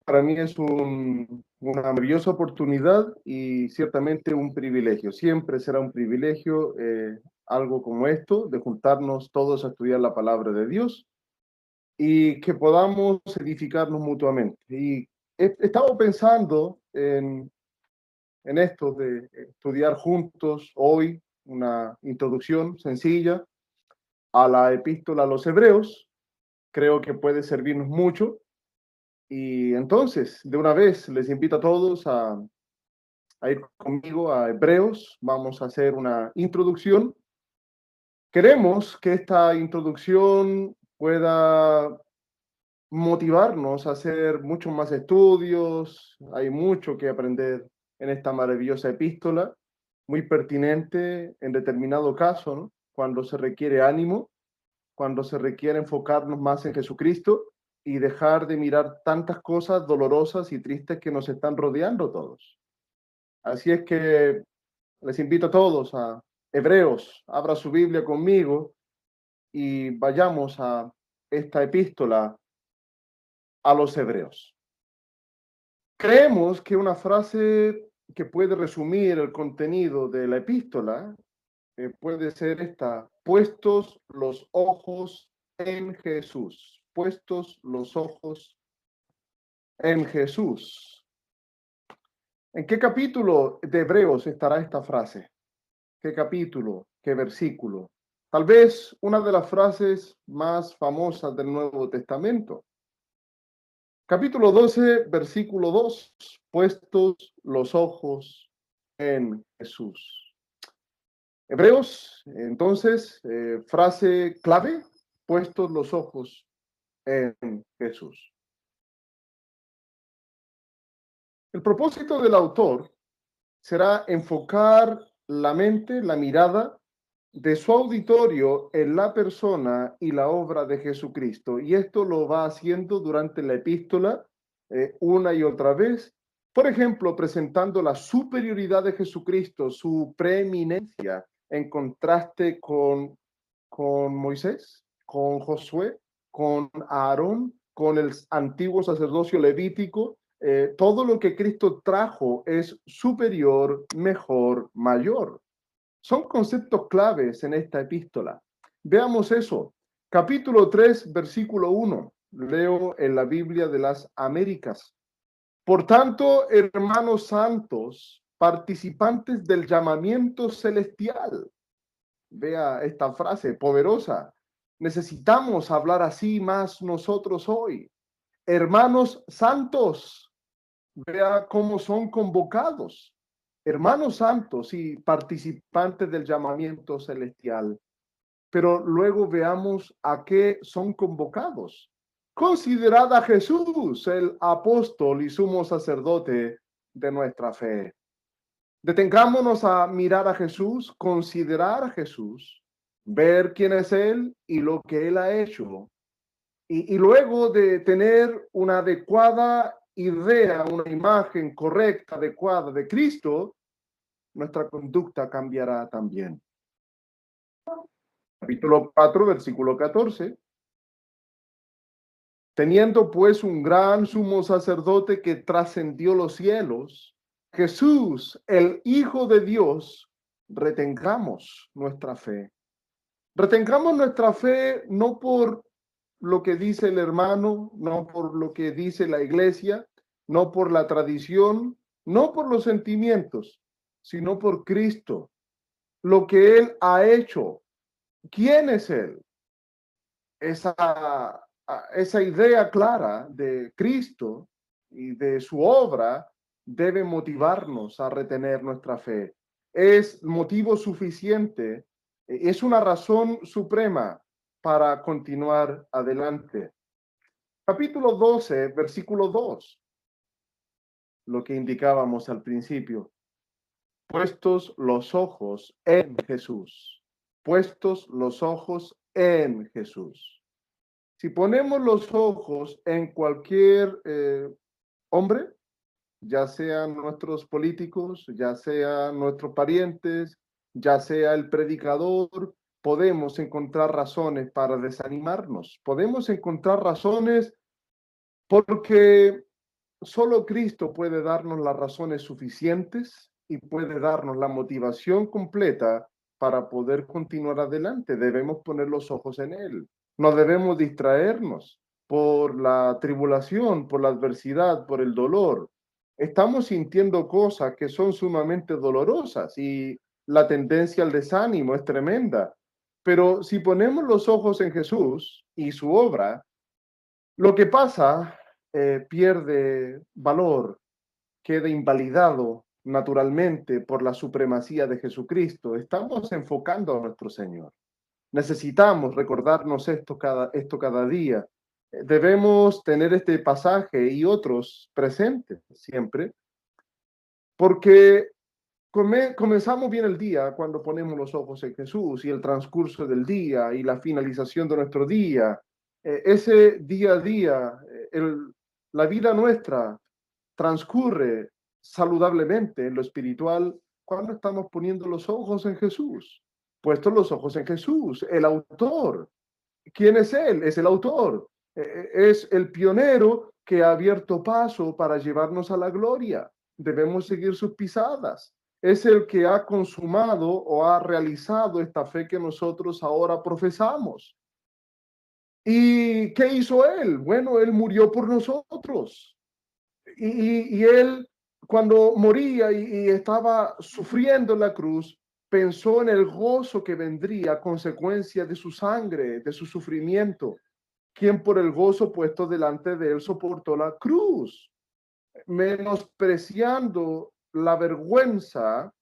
Para mí es una maravillosa oportunidad y ciertamente un privilegio. Siempre será un privilegio algo como esto, de juntarnos todos a estudiar la palabra de Dios y que podamos edificarnos mutuamente. Y he estado pensando en esto de estudiar juntos hoy una introducción sencilla a la epístola a los Hebreos. Creo que puede servirnos mucho. Y entonces, de una vez, les invito a todos a ir conmigo a Hebreos. Vamos a hacer una introducción. Queremos que esta introducción pueda motivarnos a hacer muchos más estudios. Hay mucho que aprender en esta maravillosa epístola, muy pertinente en determinado caso, ¿no? Cuando se requiere ánimo, cuando se requiere enfocarnos más en Jesucristo y dejar de mirar tantas cosas dolorosas y tristes que nos están rodeando todos. Así es que les invito a todos a Hebreos, abra su Biblia conmigo y vayamos a esta epístola a los Hebreos. Creemos que una frase que puede resumir el contenido de la epístola puede ser esta: puestos los ojos en Jesús, puestos los ojos en Jesús. ¿En qué capítulo de Hebreos estará esta frase? ¿Qué capítulo? ¿Qué versículo? Tal vez una de las frases más famosas del Nuevo Testamento. Capítulo 12, versículo 2, puestos los ojos en Jesús. Hebreos, entonces, frase clave, puestos los ojos en Jesús. El propósito del autor será enfocar la mente, la mirada de su auditorio en la persona y la obra de Jesucristo. Y esto lo va haciendo durante la epístola una y otra vez. Por ejemplo, presentando la superioridad de Jesucristo, su preeminencia en contraste con Moisés, con Josué, con Aarón, con el antiguo sacerdocio levítico. Todo lo que Cristo trajo es superior, mejor, mayor. Son conceptos claves en esta epístola. Veamos eso. Capítulo 3, versículo 1. Leo en la Biblia de las Américas. Por tanto, hermanos santos, participantes del llamamiento celestial. Vea esta frase poderosa. Necesitamos hablar así más nosotros hoy. Hermanos santos, vea cómo son convocados. Hermanos santos y participantes del llamamiento celestial. Pero luego veamos a qué son convocados. Considerad a Jesús, el apóstol y sumo sacerdote de nuestra fe. Detengámonos a mirar a Jesús, considerar a Jesús, ver quién es Él y lo que Él ha hecho. Y luego de tener una adecuada idea, una imagen correcta, adecuada de Cristo, nuestra conducta cambiará también. Capítulo 4, versículo 14. Teniendo pues un gran sumo sacerdote que trascendió los cielos, Jesús, el Hijo de Dios, retengamos nuestra fe. Retengamos nuestra fe no por lo que dice el hermano, no por lo que dice la iglesia, no por la tradición, no por los sentimientos, sino por Cristo, lo que Él ha hecho. ¿Quién es Él? Esa idea clara de Cristo y de su obra debe motivarnos a retener nuestra fe. Es motivo suficiente, es una razón suprema para continuar adelante. Capítulo 12, versículo 2, lo que indicábamos al principio. Puestos los ojos en Jesús. Puestos los ojos en Jesús. Si ponemos los ojos en cualquier hombre, ya sean nuestros políticos, ya sean nuestros parientes, ya sea el predicador, podemos encontrar razones para desanimarnos. Podemos encontrar razones porque solo Cristo puede darnos las razones suficientes y puede darnos la motivación completa para poder continuar adelante. Debemos poner los ojos en Él. No debemos distraernos por la tribulación, por la adversidad, por el dolor. Estamos sintiendo cosas que son sumamente dolorosas y la tendencia al desánimo es tremenda. Pero si ponemos los ojos en Jesús y su obra, lo que pasa pierde valor, queda invalidado naturalmente por la supremacía de Jesucristo. Estamos enfocando a nuestro Señor. Necesitamos recordarnos esto cada día. Debemos tener este pasaje y otros presentes siempre, porque comenzamos bien el día cuando ponemos los ojos en Jesús y el transcurso del día y la finalización de nuestro día. Ese día a día, la vida nuestra transcurre saludablemente en lo espiritual cuando estamos poniendo los ojos en Jesús. Puestos los ojos en Jesús, el autor. ¿Quién es él? Es el autor. Es el pionero que ha abierto paso para llevarnos a la gloria. Debemos seguir sus pisadas. Es el que ha consumado o ha realizado esta fe que nosotros ahora profesamos. ¿Y qué hizo él? Bueno, él murió por nosotros. Y él, cuando moría y estaba sufriendo en la cruz, pensó en el gozo que vendría a consecuencia de su sangre, de su sufrimiento, quien por el gozo puesto delante de él soportó la cruz, menospreciando la vergüenza,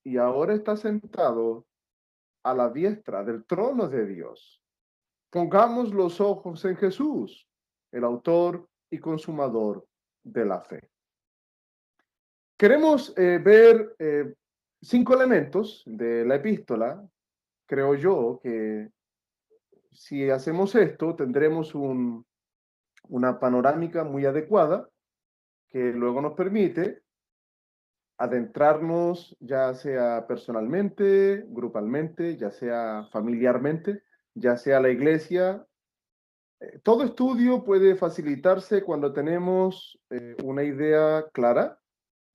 y ahora está sentado a la diestra del trono de Dios. Pongamos los ojos en Jesús, el autor y consumador de la fe. Queremos ver 5 elementos de la epístola. Creo yo que si hacemos esto, tendremos una panorámica muy adecuada que luego nos permite adentrarnos, ya sea personalmente, grupalmente, ya sea familiarmente, ya sea la iglesia. Todo estudio puede facilitarse cuando tenemos una idea clara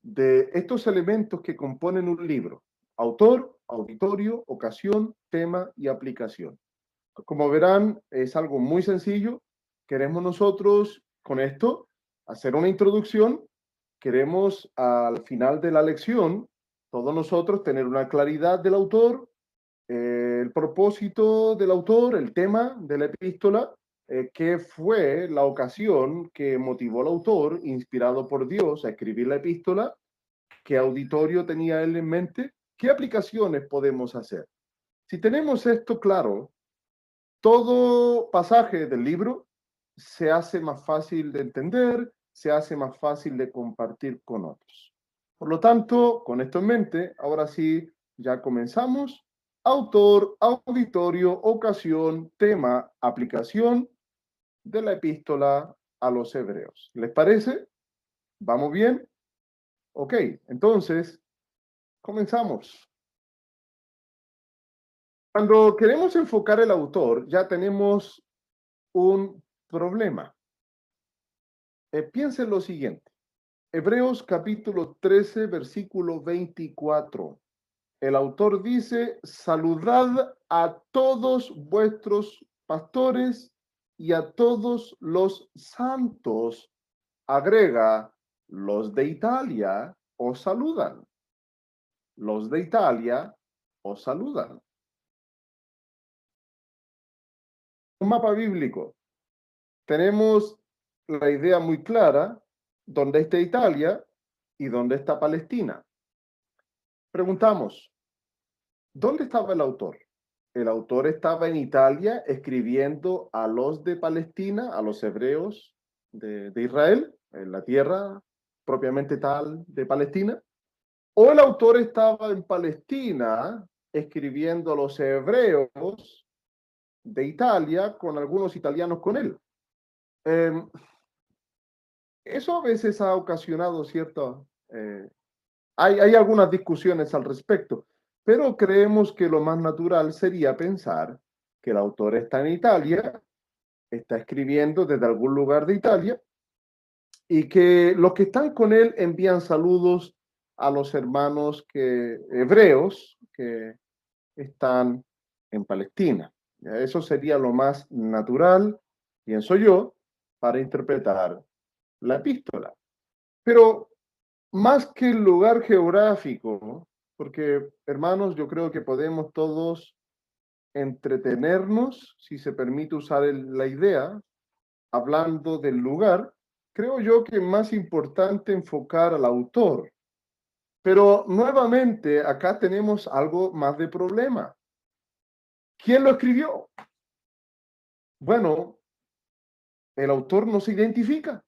de estos elementos que componen un libro: autor, auditorio, ocasión, tema y aplicación. Como verán, es algo muy sencillo. Queremos nosotros con esto hacer una introducción. Queremos al final de la lección, todos nosotros tener una claridad del autor, el propósito del autor, el tema de la epístola, qué fue la ocasión que motivó al autor, inspirado por Dios, a escribir la epístola, qué auditorio tenía él en mente, qué aplicaciones podemos hacer. Si tenemos esto claro, todo pasaje del libro se hace más fácil de entender, se hace más fácil de compartir con otros. Por lo tanto, con esto en mente, ahora sí, ya comenzamos. Autor, auditorio, ocasión, tema, aplicación de la epístola a los hebreos. ¿Les parece? ¿Vamos bien? Ok, entonces, comenzamos. Cuando queremos enfocar el autor, ya tenemos un problema. Piensen lo siguiente. Hebreos capítulo 13, versículo 24. El autor dice: saludad a todos vuestros pastores y a todos los santos. Agrega: los de Italia os saludan. Los de Italia os saludan. Un mapa bíblico. Tenemos la idea muy clara dónde está Italia y dónde está Palestina. Preguntamos, ¿dónde estaba el autor? El autor estaba en Italia escribiendo a los de Palestina, a los hebreos de Israel, en la tierra propiamente tal de Palestina. O el autor estaba en Palestina escribiendo a los hebreos de Italia con algunos italianos con él. Eso a veces ha ocasionado cierto... hay algunas discusiones al respecto, pero creemos que lo más natural sería pensar que el autor está en Italia, está escribiendo desde algún lugar de Italia, y que los que están con él envían saludos a los hermanos hebreos que están en Palestina. Eso sería lo más natural, pienso yo, para interpretar la epístola. Pero más que el lugar geográfico, porque hermanos, yo creo que podemos todos entretenernos, si se permite usar la idea, hablando del lugar, creo yo que es más importante enfocar al autor. Pero nuevamente acá tenemos algo más de problema. ¿Quién lo escribió? Bueno, el autor no se identifica,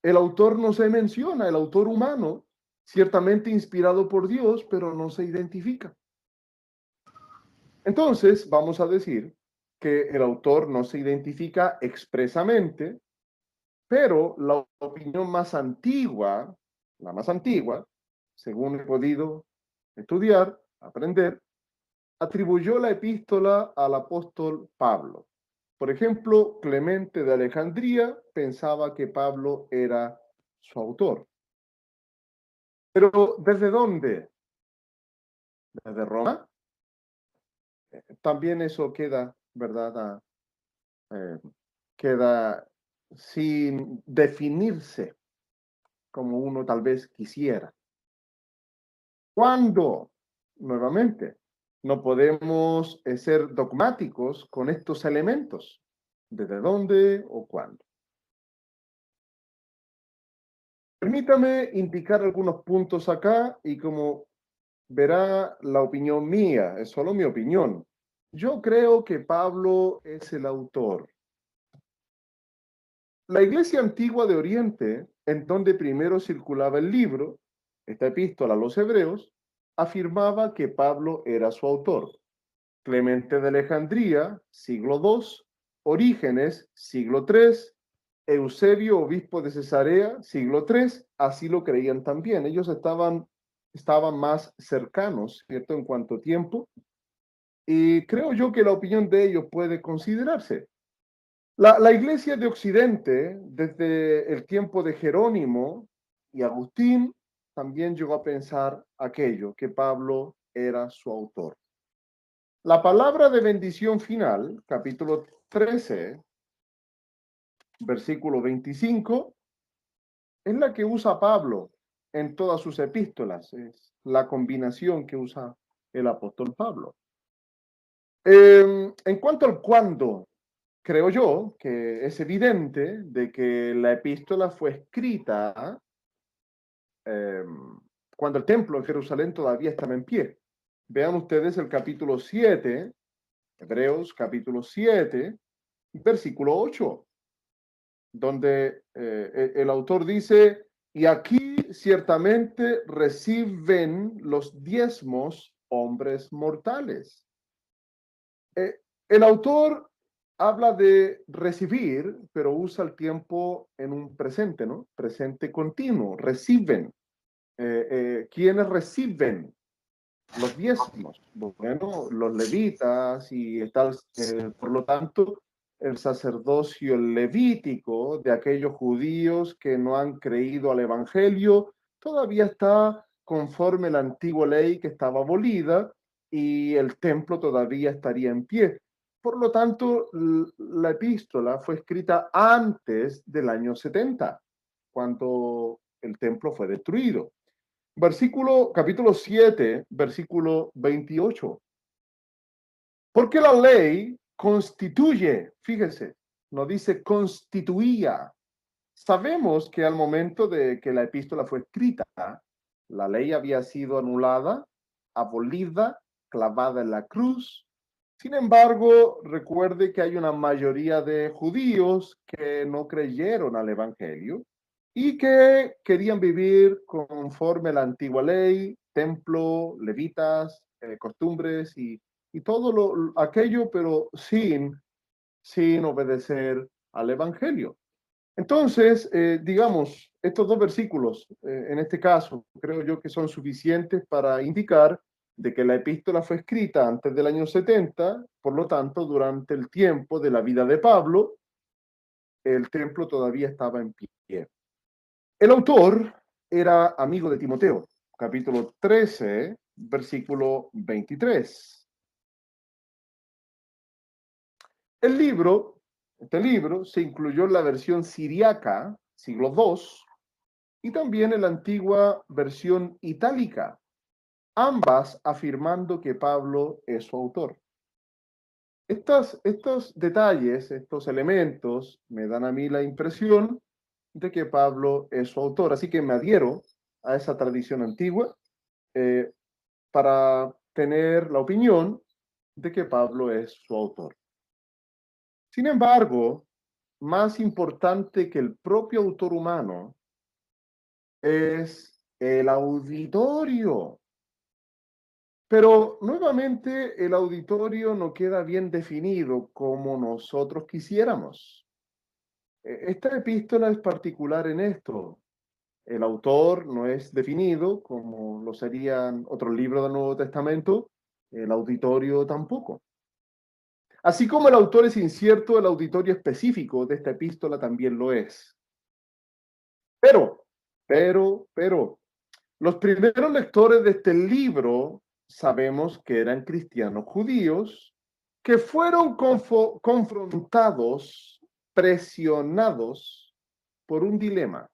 el autor no se menciona, el autor humano, ciertamente inspirado por Dios, pero no se identifica. Entonces, vamos a decir que el autor no se identifica expresamente, pero la opinión más antigua, la más antigua, según he podido estudiar, aprender, atribuyó la epístola al apóstol Pablo. Por ejemplo, Clemente de Alejandría pensaba que Pablo era su autor. Pero ¿desde dónde? ¿Desde Roma? También eso queda, ¿verdad? Eh, queda sin definirse como uno tal vez quisiera. ¿Cuándo? Nuevamente, no podemos ser dogmáticos con estos elementos. ¿Desde dónde o cuándo? Permítame indicar algunos puntos acá y como verá la opinión mía, es solo mi opinión. Yo creo que Pablo es el autor. La iglesia antigua de Oriente, en donde primero circulaba el libro, esta epístola a los hebreos, afirmaba que Pablo era su autor. Clemente de Alejandría, siglo II, Orígenes, siglo III, Eusebio, obispo de Cesarea, siglo III, así lo creían también. Ellos estaban más cercanos, ¿cierto?, en cuanto a tiempo, y creo yo que la opinión de ellos puede considerarse. La iglesia de Occidente, desde el tiempo de Jerónimo y Agustín, también llegó a pensar aquello, que Pablo era su autor. La palabra de bendición final, capítulo 13, versículo 25, es la que usa Pablo en todas sus epístolas. Es la combinación que usa el apóstol Pablo. En cuanto al cuándo, creo yo que es evidente de que la epístola fue escrita eh, cuando el templo en Jerusalén todavía estaba en pie. Vean ustedes el capítulo 7, Hebreos capítulo 7, versículo 8, donde el autor dice, y aquí ciertamente reciben los diezmos hombres mortales. El autor habla de recibir, pero usa el tiempo en un presente, ¿no? Presente continuo, reciben. ¿Quiénes reciben los diezmos? Bueno, los levitas y tal, por lo tanto, el sacerdocio levítico de aquellos judíos que no han creído al evangelio todavía está conforme la antigua ley que estaba abolida y el templo todavía estaría en pie. Por lo tanto, la epístola fue escrita antes del año 70, cuando el templo fue destruido. Capítulo 7, versículo 28. Porque la ley constituye, fíjese, no dice constituía. Sabemos que al momento de que la epístola fue escrita, la ley había sido anulada, abolida, clavada en la cruz. Sin embargo, recuerde que hay una mayoría de judíos que no creyeron al evangelio y que querían vivir conforme a la antigua ley, templo, levitas, costumbres y todo aquello, pero sin obedecer al evangelio. Entonces, digamos, estos dos versículos, en este caso, creo yo que son suficientes para indicar de que la epístola fue escrita antes del año 70, por lo tanto, durante el tiempo de la vida de Pablo, el templo todavía estaba en pie. El autor era amigo de Timoteo, capítulo 13, versículo 23. Este libro se incluyó en la versión siriaca, siglo II, y también en la antigua versión itálica, ambas afirmando que Pablo es su autor. Estos detalles, estos elementos, me dan a mí la impresión de que Pablo es su autor, así que me adhiero a esa tradición antigua eh, para tener la opinión de que Pablo es su autor. Sin embargo, más importante que el propio autor humano es el auditorio. Pero nuevamente el auditorio no queda bien definido como nosotros quisiéramos. Esta epístola es particular en esto. El autor no es definido como lo serían otros libros del Nuevo Testamento, el auditorio tampoco. Así como el autor es incierto, el auditorio específico de esta epístola también lo es. Pero, los primeros lectores de este libro sabemos que eran cristianos judíos que fueron confrontados, presionados por un dilema.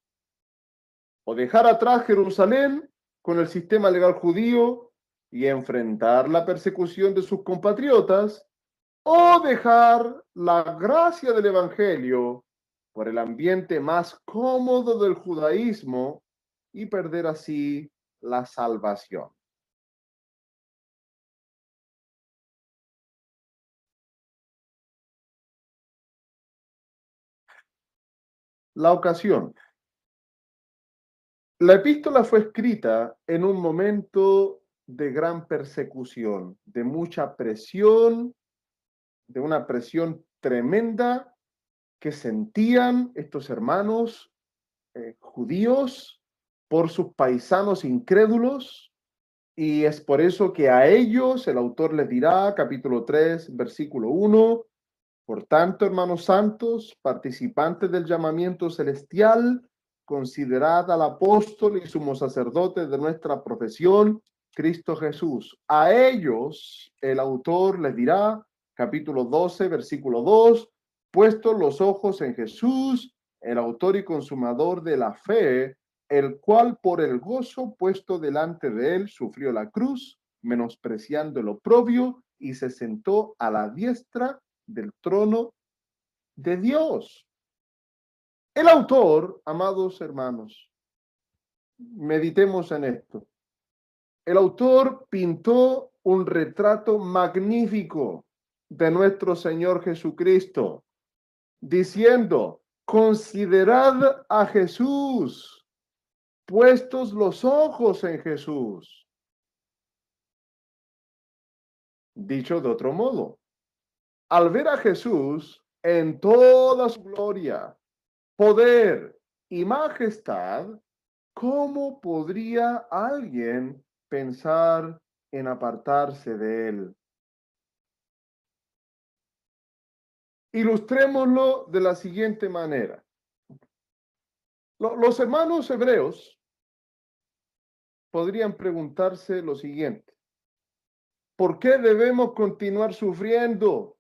O dejar atrás Jerusalén con el sistema legal judío y enfrentar la persecución de sus compatriotas, o dejar la gracia del Evangelio por el ambiente más cómodo del judaísmo y perder así la salvación. La ocasión. La epístola fue escrita en un momento de gran persecución, de mucha presión, de una presión tremenda que sentían estos hermanos judíos por sus paisanos incrédulos, y es por eso que a ellos el autor les dirá, capítulo 3, versículo 1, por tanto, hermanos santos, participantes del llamamiento celestial, considerad al apóstol y sumo sacerdote de nuestra profesión, Cristo Jesús. A ellos el autor les dirá, capítulo 12, versículo 2, puestos los ojos en Jesús, el autor y consumador de la fe, el cual por el gozo puesto delante de él sufrió la cruz, menospreciando el oprobio, y se sentó a la diestra del trono de Dios. El autor, amados hermanos, meditemos en esto. El autor pintó un retrato magnífico de nuestro Señor Jesucristo, diciendo, considerad a Jesús, puestos los ojos en Jesús. Dicho de otro modo, al ver a Jesús en toda su gloria, poder y majestad, ¿cómo podría alguien pensar en apartarse de él? Ilustrémoslo de la siguiente manera. Los hermanos hebreos podrían preguntarse lo siguiente: ¿por qué debemos continuar sufriendo?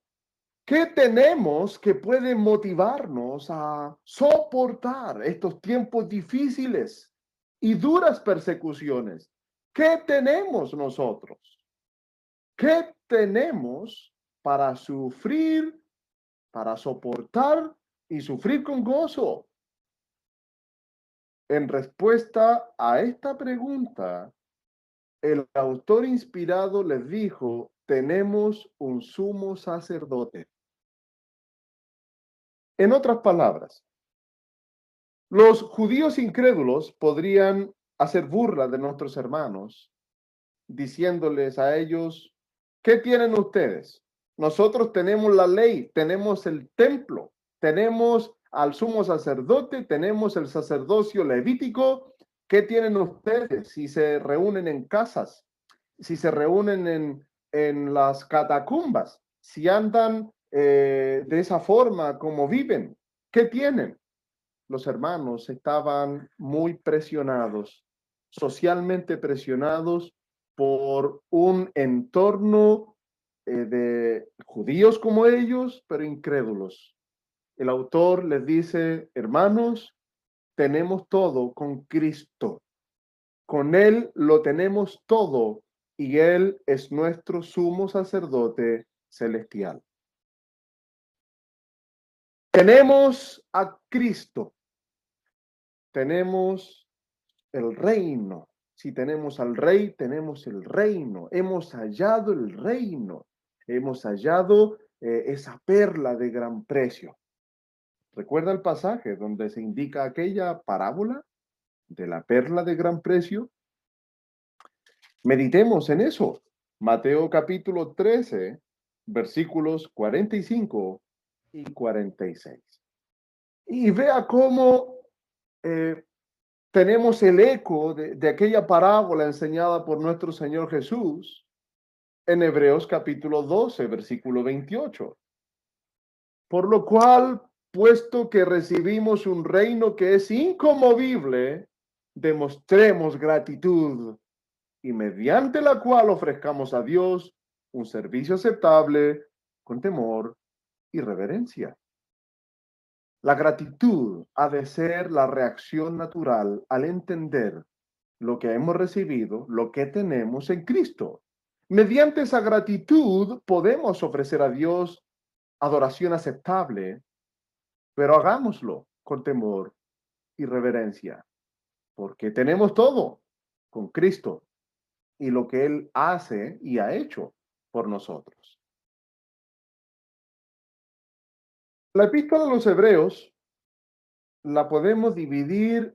¿Qué tenemos que puede motivarnos a soportar estos tiempos difíciles y duras persecuciones? ¿Qué tenemos nosotros? ¿Qué tenemos para sufrir, para soportar y sufrir con gozo? En respuesta a esta pregunta, el autor inspirado les dijo, tenemos un sumo sacerdote. En otras palabras, los judíos incrédulos podrían hacer burla de nuestros hermanos, diciéndoles a ellos, ¿qué tienen ustedes? Nosotros tenemos la ley, tenemos el templo, tenemos al sumo sacerdote, tenemos el sacerdocio levítico. ¿Qué tienen ustedes si se reúnen en casas, si se reúnen en las catacumbas, si andan de esa forma como viven? ¿Qué tienen? los hermanos estaban muy presionados, socialmente presionados por un entorno de judíos como ellos, pero incrédulos. El autor les dice, hermanos, tenemos todo con Cristo. Con Él lo tenemos todo y Él es nuestro sumo sacerdote celestial. Tenemos a Cristo, tenemos el reino. Si tenemos al Rey, tenemos el reino. Hemos hallado el reino. Hemos hallado esa perla de gran precio. ¿Recuerda el pasaje donde se indica aquella parábola de la perla de gran precio? Meditemos en eso. Mateo capítulo 13, versículos 45 y 46. Y vea cómo tenemos el eco de aquella parábola enseñada por nuestro Señor Jesús en Hebreos capítulo 12, versículo 28. Por lo cual, puesto que recibimos un reino que es inconmovible, demostremos gratitud y mediante la cual ofrezcamos a Dios un servicio aceptable con temor y reverencia. La gratitud ha de ser la reacción natural al entender lo que hemos recibido, lo que tenemos en Cristo. Mediante esa gratitud podemos ofrecer a Dios adoración aceptable, pero hagámoslo con temor y reverencia, porque tenemos todo con Cristo y lo que Él hace y ha hecho por nosotros. La epístola a los Hebreos la podemos dividir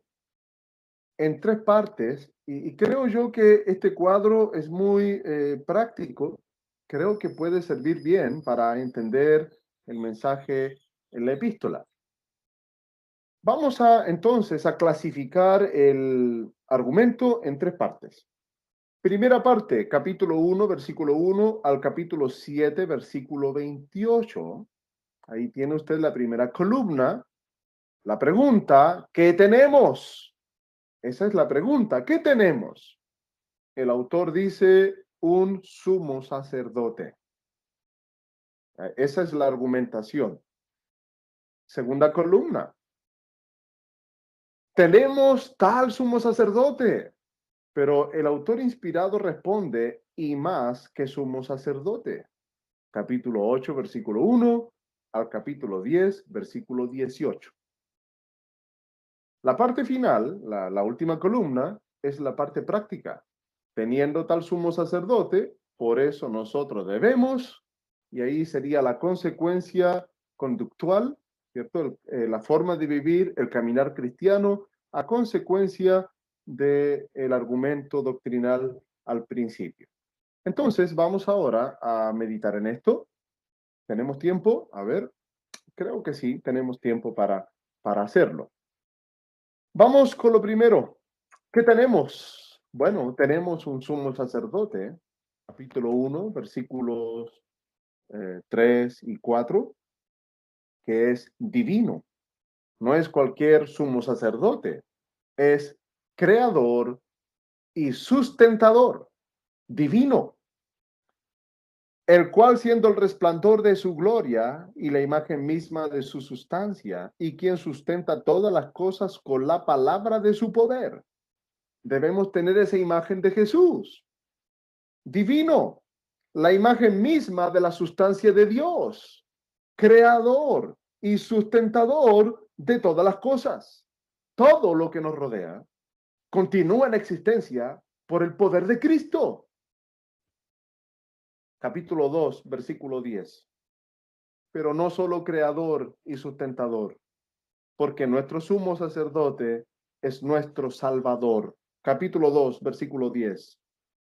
en tres partes y creo yo que este cuadro es muy práctico. Creo que puede servir bien para entender el mensaje en la epístola. Vamos entonces a clasificar el argumento en tres partes. Primera parte, capítulo 1, versículo 1 al capítulo 7, versículo 28. Ahí tiene usted la primera columna. La pregunta, ¿qué tenemos? Esa es la pregunta, ¿qué tenemos? El autor dice, un sumo sacerdote. Esa es la argumentación. Segunda columna, tenemos tal sumo sacerdote, pero el autor inspirado responde, y más que sumo sacerdote. Capítulo 8, versículo 1 al capítulo 10, versículo 18. La parte final, la última columna, es la parte práctica. Teniendo tal sumo sacerdote, por eso nosotros debemos, y ahí sería la consecuencia conductual, ¿cierto? La forma de vivir, el caminar cristiano, a consecuencia del argumento doctrinal al principio. Entonces, vamos ahora a meditar en esto. ¿Tenemos tiempo? A ver, creo que sí, tenemos tiempo para hacerlo. Vamos con lo primero. ¿Qué tenemos? Bueno, tenemos un sumo sacerdote, capítulo 1, versículos 3 y 4, que es divino. No es cualquier sumo sacerdote, es creador y sustentador, divino, el cual siendo el resplandor de su gloria y la imagen misma de su sustancia, y quien sustenta todas las cosas con la palabra de su poder. Debemos tener esa imagen de Jesús, divino, la imagen misma de la sustancia de Dios, creador y sustentador de todas las cosas. Todo lo que nos rodea continúa en existencia por el poder de Cristo. Capítulo 2, versículo 10. Pero no solo creador y sustentador, porque nuestro sumo sacerdote es nuestro Salvador. Capítulo 2, versículo 10.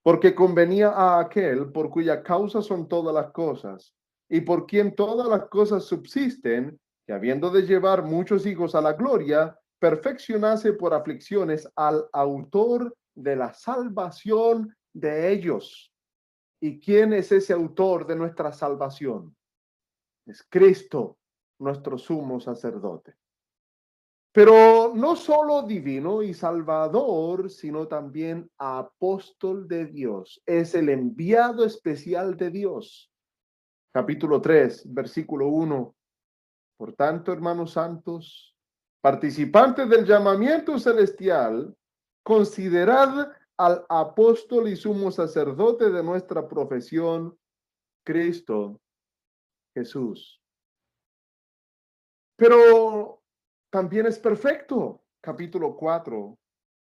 Porque convenía a aquel por cuya causa son todas las cosas, y por quien todas las cosas subsisten, que habiendo de llevar muchos hijos a la gloria, perfeccionase por aflicciones al autor de la salvación de ellos. ¿Y quién es ese autor de nuestra salvación? Es Cristo, nuestro sumo sacerdote. Pero no solo divino y salvador, sino también apóstol de Dios. Es el enviado especial de Dios. Capítulo 3, versículo 1. Por tanto, hermanos santos, participantes del llamamiento celestial, considerad al apóstol y sumo sacerdote de nuestra profesión, Cristo Jesús. Pero también es perfecto. Capítulo 4,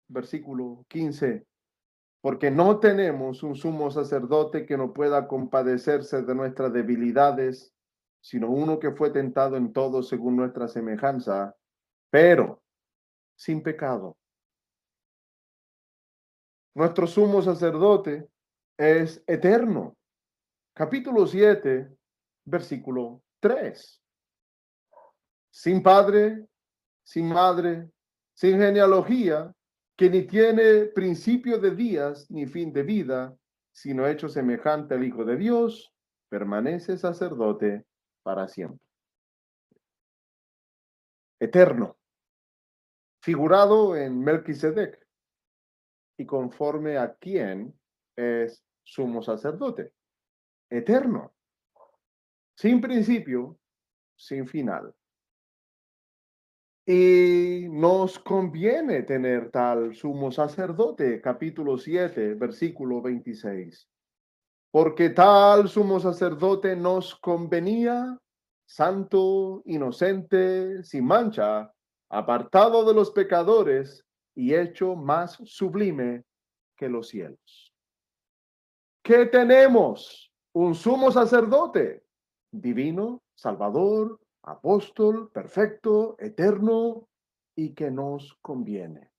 versículo 15. Porque no tenemos un sumo sacerdote que no pueda compadecerse de nuestras debilidades, sino uno que fue tentado en todo según nuestra semejanza, pero sin pecado. Nuestro sumo sacerdote es eterno. Capítulo 7, versículo 3. Sin padre, sin madre, sin genealogía, que ni tiene principio de días ni fin de vida, sino hecho semejante al Hijo de Dios, permanece sacerdote para siempre. Eterno, figurado en Melquisedec, y conforme a quien es sumo sacerdote. Eterno, sin principio, sin final. Y nos conviene tener tal sumo sacerdote, capítulo 7, versículo 26. Porque tal sumo sacerdote nos convenía, santo, inocente, sin mancha, apartado de los pecadores y hecho más sublime que los cielos. ¿Qué tenemos? Un sumo sacerdote, divino, salvador, apóstol, perfecto, eterno y que nos conviene.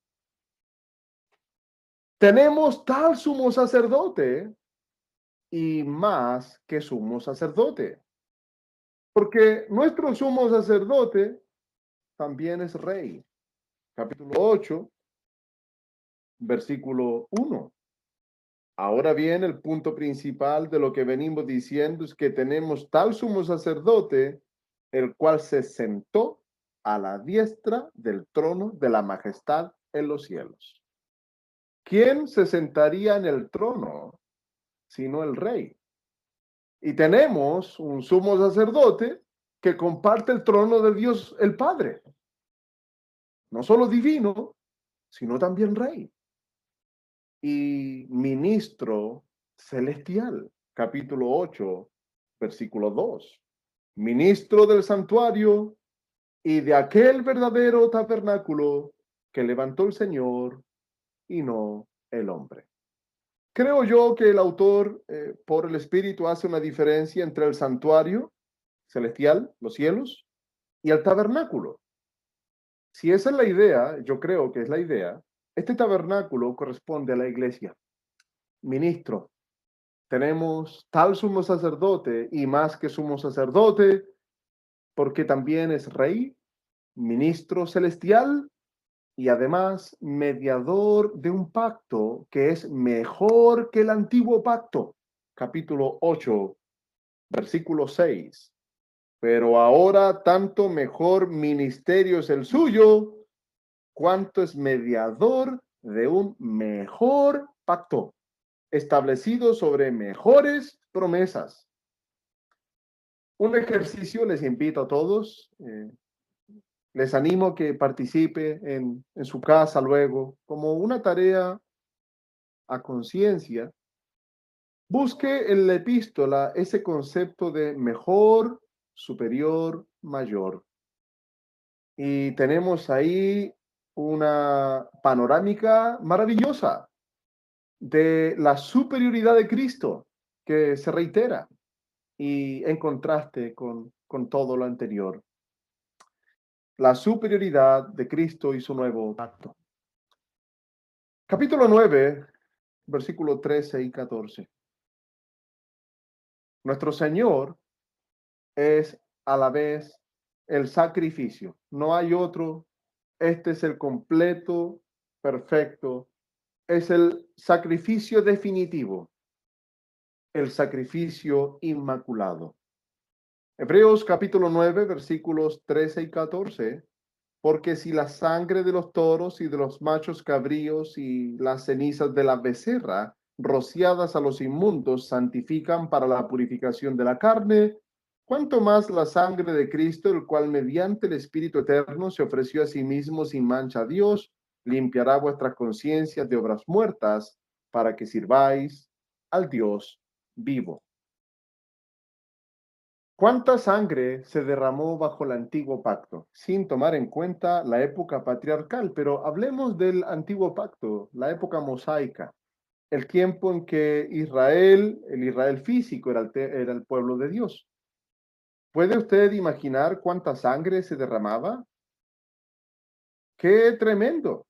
Tenemos tal sumo sacerdote y más que sumo sacerdote, porque nuestro sumo sacerdote también es rey. Capítulo 8, versículo 1. Ahora bien, el punto principal de lo que venimos diciendo es que tenemos tal sumo sacerdote, el cual se sentó a la diestra del trono de la majestad en los cielos. ¿Quién se sentaría en el trono sino el rey? Y tenemos un sumo sacerdote que comparte el trono de Dios el Padre. No solo divino, sino también rey. Y ministro celestial. Capítulo 8, versículo 2. Ministro del santuario y de aquel verdadero tabernáculo que levantó el Señor y no el hombre. Creo yo que el autor, por el Espíritu, hace una diferencia entre el santuario celestial, los cielos, y el tabernáculo. Si esa es la idea, yo creo que es la idea, este tabernáculo corresponde a la iglesia. Ministro, tenemos tal sumo sacerdote y más que sumo sacerdote, porque también es rey, ministro celestial y además mediador de un pacto que es mejor que el antiguo pacto. Capítulo 8, versículo 6. Pero ahora tanto mejor ministerio es el suyo, cuanto es mediador de un mejor pacto, establecido sobre mejores promesas. Un ejercicio les invito a todos, les animo que participe en su casa luego, como una tarea a conciencia. Busque en la epístola ese concepto de mejor, superior, mayor. Y tenemos ahí una panorámica maravillosa de la superioridad de Cristo que se reitera y en contraste con todo lo anterior. La superioridad de Cristo y su nuevo pacto. Capítulo 9, versículo 13 y 14. Nuestro Señor es a la vez el sacrificio. No hay otro. Este es el completo, perfecto. Es el sacrificio definitivo. El sacrificio inmaculado. Hebreos capítulo 9, versículos 13 y 14. Porque si la sangre de los toros y de los machos cabríos y las cenizas de la becerra rociadas a los inmundos santifican para la purificación de la carne, cuanto más la sangre de Cristo, el cual mediante el Espíritu Eterno se ofreció a sí mismo sin mancha a Dios, limpiará vuestras conciencias de obras muertas para que sirváis al Dios vivo. ¿Cuánta sangre se derramó bajo el antiguo pacto? Sin tomar en cuenta la época patriarcal, pero hablemos del antiguo pacto, la época mosaica, el tiempo en que Israel, el Israel físico, era el pueblo de Dios. ¿Puede usted imaginar cuánta sangre se derramaba? ¡Qué tremendo!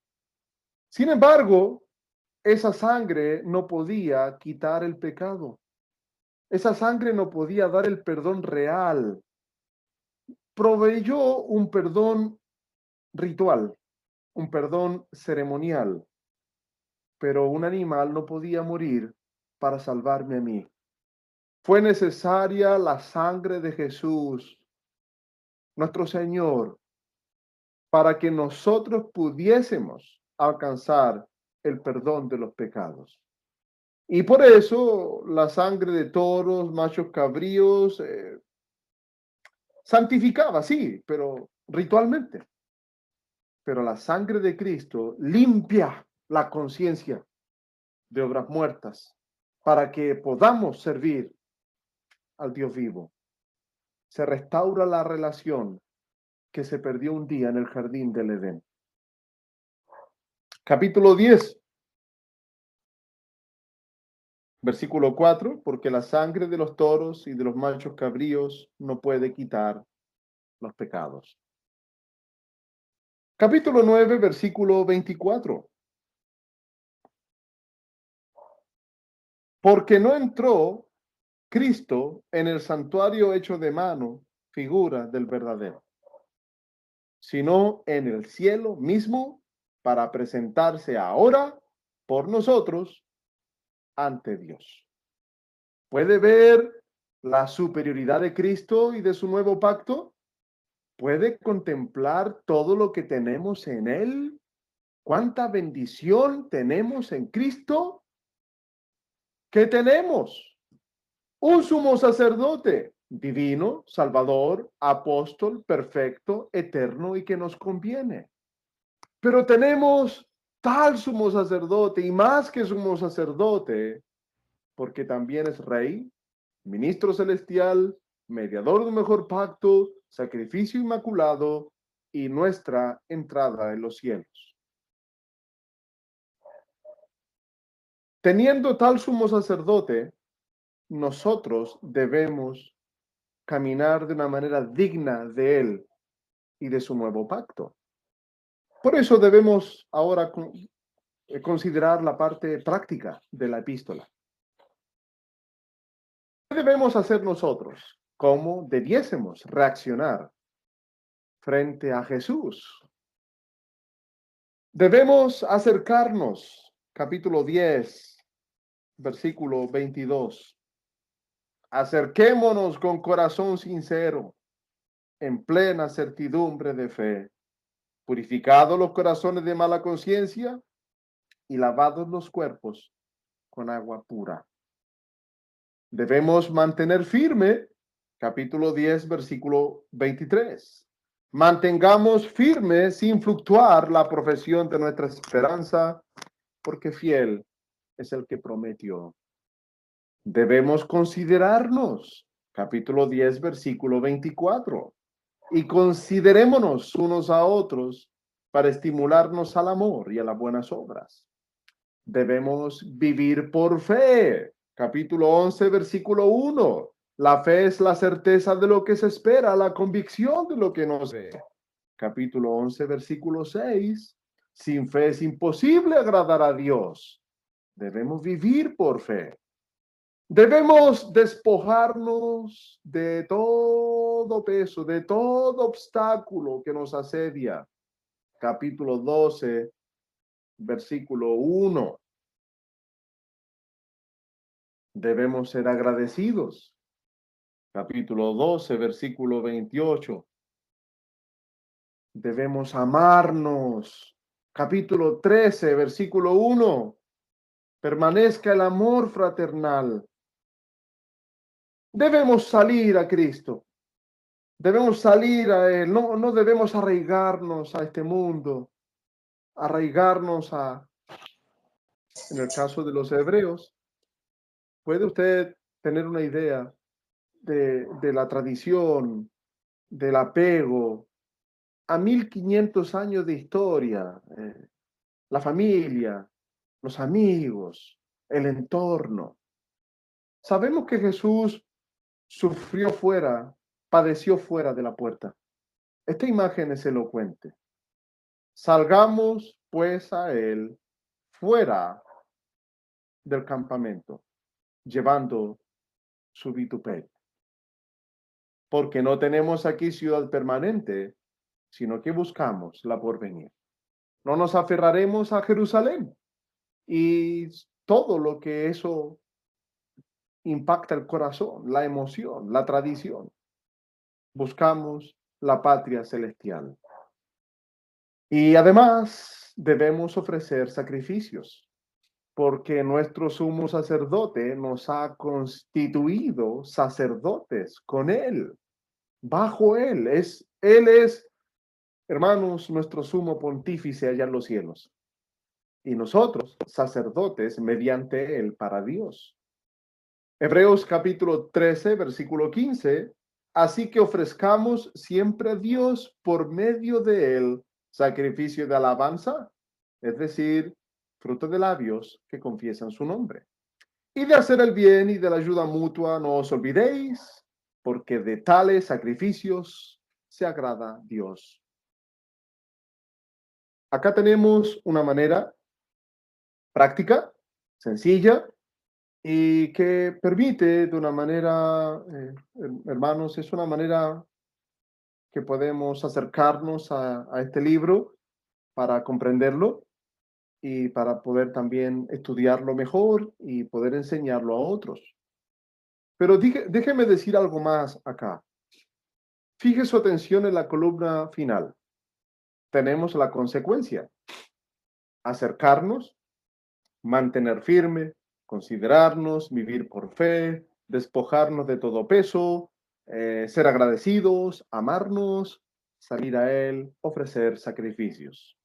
Sin embargo, esa sangre no podía quitar el pecado. Esa sangre no podía dar el perdón real. Proveyó un perdón ritual, un perdón ceremonial, pero un animal no podía morir para salvarme a mí. Fue necesaria la sangre de Jesús, nuestro Señor, para que nosotros pudiésemos alcanzar el perdón de los pecados. Y por eso la sangre de toros, machos cabríos, santificaba, sí, pero ritualmente. Pero la sangre de Cristo limpia la conciencia de obras muertas para que podamos servir al Dios vivo. Se restaura la relación que se perdió un día en el jardín del Edén. Capítulo 10, versículo 4, porque la sangre de los toros y de los machos cabríos no puede quitar los pecados. Capítulo 9, versículo 24. Porque no entró Cristo en el santuario hecho de mano, figura del verdadero, sino en el cielo mismo para presentarse ahora por nosotros ante Dios. ¿Puede ver la superioridad de Cristo y de su nuevo pacto? ¿Puede contemplar todo lo que tenemos en Él? ¿Cuánta bendición tenemos en Cristo? ¿Qué tenemos? Un sumo sacerdote divino, salvador, apóstol, perfecto, eterno y que nos conviene. Pero tenemos tal sumo sacerdote y más que sumo sacerdote, porque también es rey, ministro celestial, mediador de un mejor pacto, sacrificio inmaculado y nuestra entrada en los cielos. Teniendo tal sumo sacerdote, nosotros debemos caminar de una manera digna de él y de su nuevo pacto. Por eso debemos ahora considerar la parte práctica de la epístola. ¿Qué debemos hacer nosotros? ¿Cómo debiésemos reaccionar frente a Jesús? Debemos acercarnos, capítulo 10, versículo 22. Acerquémonos con corazón sincero, en plena certidumbre de fe, purificados los corazones de mala conciencia y lavados los cuerpos con agua pura. Debemos mantener firme, capítulo 10, versículo 23. Mantengamos firme sin fluctuar la profesión de nuestra esperanza, porque fiel es el que prometió. Debemos considerarnos, capítulo 10, versículo 24, y considerémonos unos a otros para estimularnos al amor y a las buenas obras. Debemos vivir por fe, capítulo 11, versículo 1. La fe es la certeza de lo que se espera, la convicción de lo que no se ve. Capítulo 11, versículo 6. Sin fe es imposible agradar a Dios. Debemos vivir por fe. Debemos despojarnos de todo peso, de todo obstáculo que nos asedia. Capítulo 12, versículo 1. Debemos ser agradecidos. Capítulo 12, versículo 28. Debemos amarnos. Capítulo 13, versículo 1. Permanezca el amor fraternal. Debemos salir a Cristo. Debemos salir a Él. No debemos arraigarnos a este mundo. Arraigarnos en el caso de los hebreos. ¿Puede usted tener una idea de la tradición, del apego a 1500 años de historia? La familia, los amigos, el entorno. Sabemos que Jesús sufrió fuera, padeció fuera de la puerta. Esta imagen es elocuente. Salgamos pues a Él fuera del campamento, llevando su vituperio. Porque no tenemos aquí ciudad permanente, sino que buscamos la porvenir. No nos aferraremos a Jerusalén y todo lo que eso impacta el corazón, la emoción, la tradición. Buscamos la patria celestial. Y además debemos ofrecer sacrificios, porque nuestro sumo sacerdote nos ha constituido sacerdotes con él, bajo él. Él es, hermanos, nuestro sumo pontífice allá en los cielos. Y nosotros, sacerdotes, mediante él para Dios. Hebreos capítulo 13, versículo 15. Así que ofrezcamos siempre a Dios por medio de él sacrificio de alabanza, es decir, fruto de labios que confiesan su nombre. Y de hacer el bien y de la ayuda mutua no os olvidéis, porque de tales sacrificios se agrada Dios. Acá tenemos una manera práctica, sencilla, y que permite de una manera, hermanos, es una manera que podemos acercarnos a este libro para comprenderlo y para poder también estudiarlo mejor y poder enseñarlo a otros. Pero déjeme decir algo más acá. Fije su atención en la columna final. Tenemos la consecuencia: acercarnos, mantener firme, considerarnos, vivir por fe, despojarnos de todo peso, ser agradecidos, amarnos, salir a Él, ofrecer sacrificios.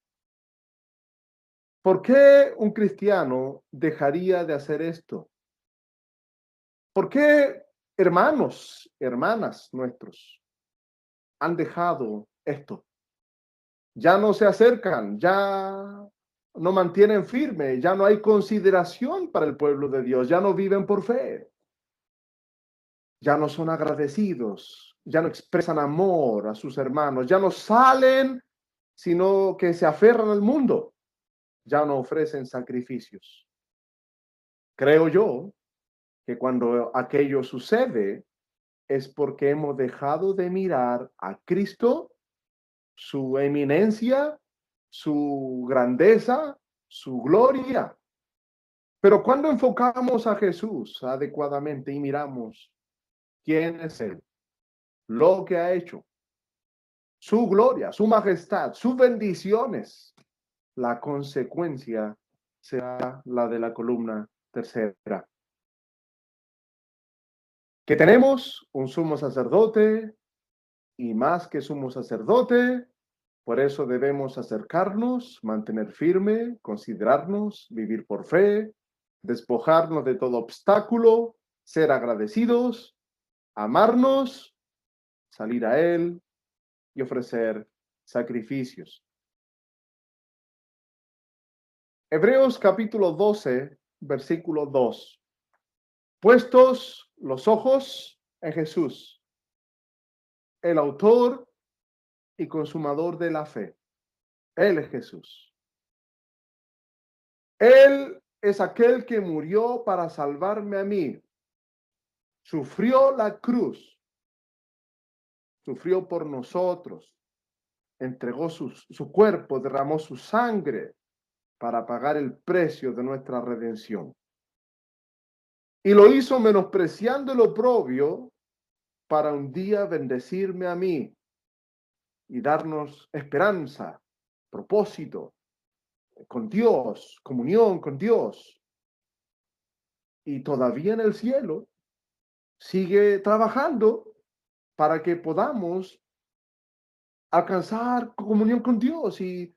¿Por qué un cristiano dejaría de hacer esto? ¿Por qué hermanos, hermanas nuestros han dejado esto? Ya no se acercan, ya no mantienen firme, ya no hay consideración para el pueblo de Dios, ya no viven por fe, ya no son agradecidos, ya no expresan amor a sus hermanos, ya no salen, sino que se aferran al mundo, ya no ofrecen sacrificios. Creo yo que cuando aquello sucede es porque hemos dejado de mirar a Cristo, su eminencia, su grandeza, su gloria. Pero cuando enfocamos a Jesús adecuadamente y miramos quién es Él, lo que ha hecho, su gloria, su majestad, sus bendiciones, la consecuencia será la de la columna tercera. Que tenemos un sumo sacerdote y más que sumo sacerdote, por eso debemos acercarnos, mantener firme, considerarnos, vivir por fe, despojarnos de todo obstáculo, ser agradecidos, amarnos, salir a Él y ofrecer sacrificios. Hebreos capítulo 12, versículo 2. Puestos los ojos en Jesús, el autor y consumador de la fe. Él es Jesús. Él es aquel que murió para salvarme a mí. Sufrió la cruz, sufrió por nosotros, entregó su cuerpo, derramó su sangre para pagar el precio de nuestra redención. Y lo hizo menospreciando el oprobio para un día bendecirme a mí. y darnos esperanza, propósito con Dios, comunión con Dios. Y todavía en el cielo sigue trabajando para que podamos alcanzar comunión con Dios y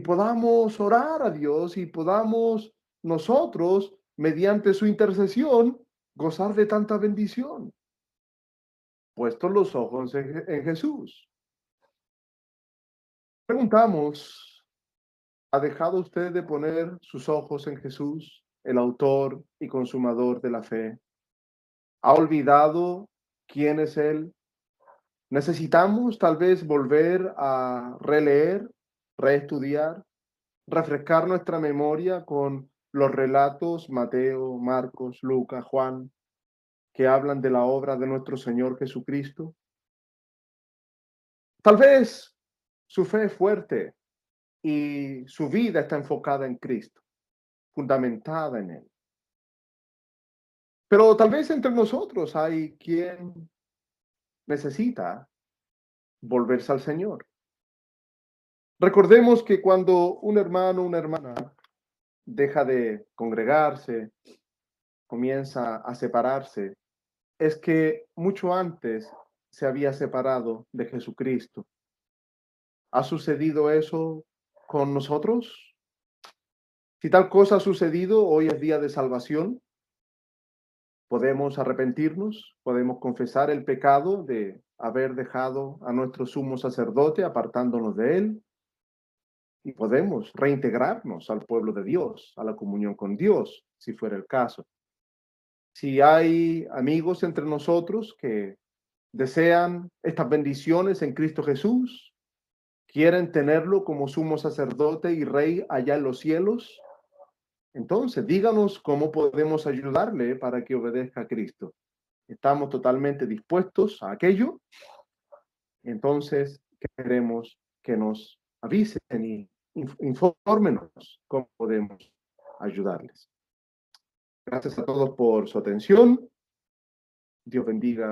podamos orar a Dios y podamos nosotros, mediante su intercesión, gozar de tanta bendición. Puestos los ojos en Jesús. Preguntamos, ¿ha dejado usted de poner sus ojos en Jesús, el autor y consumador de la fe? ¿Ha olvidado quién es Él? Necesitamos tal vez volver a releer, reestudiar, refrescar nuestra memoria con los relatos Mateo, Marcos, Lucas, Juan, que hablan de la obra de nuestro Señor Jesucristo. Tal vez su fe es fuerte y su vida está enfocada en Cristo, fundamentada en Él. Pero tal vez entre nosotros hay quien necesita volverse al Señor. Recordemos que cuando un hermano o una hermana deja de congregarse, comienza a separarse, es que mucho antes se había separado de Jesucristo. ¿Ha sucedido eso con nosotros? Si tal cosa ha sucedido, hoy es día de salvación. Podemos arrepentirnos, podemos confesar el pecado de haber dejado a nuestro sumo sacerdote apartándonos de él y podemos reintegrarnos al pueblo de Dios, a la comunión con Dios, si fuera el caso. Si hay amigos entre nosotros que desean estas bendiciones en Cristo Jesús, quieren tenerlo como sumo sacerdote y rey allá en los cielos, entonces díganos cómo podemos ayudarle para que obedezca a Cristo. Estamos totalmente dispuestos a aquello, entonces queremos que nos avisen y infórmenos cómo podemos ayudarles. Gracias a todos por su atención. Dios bendiga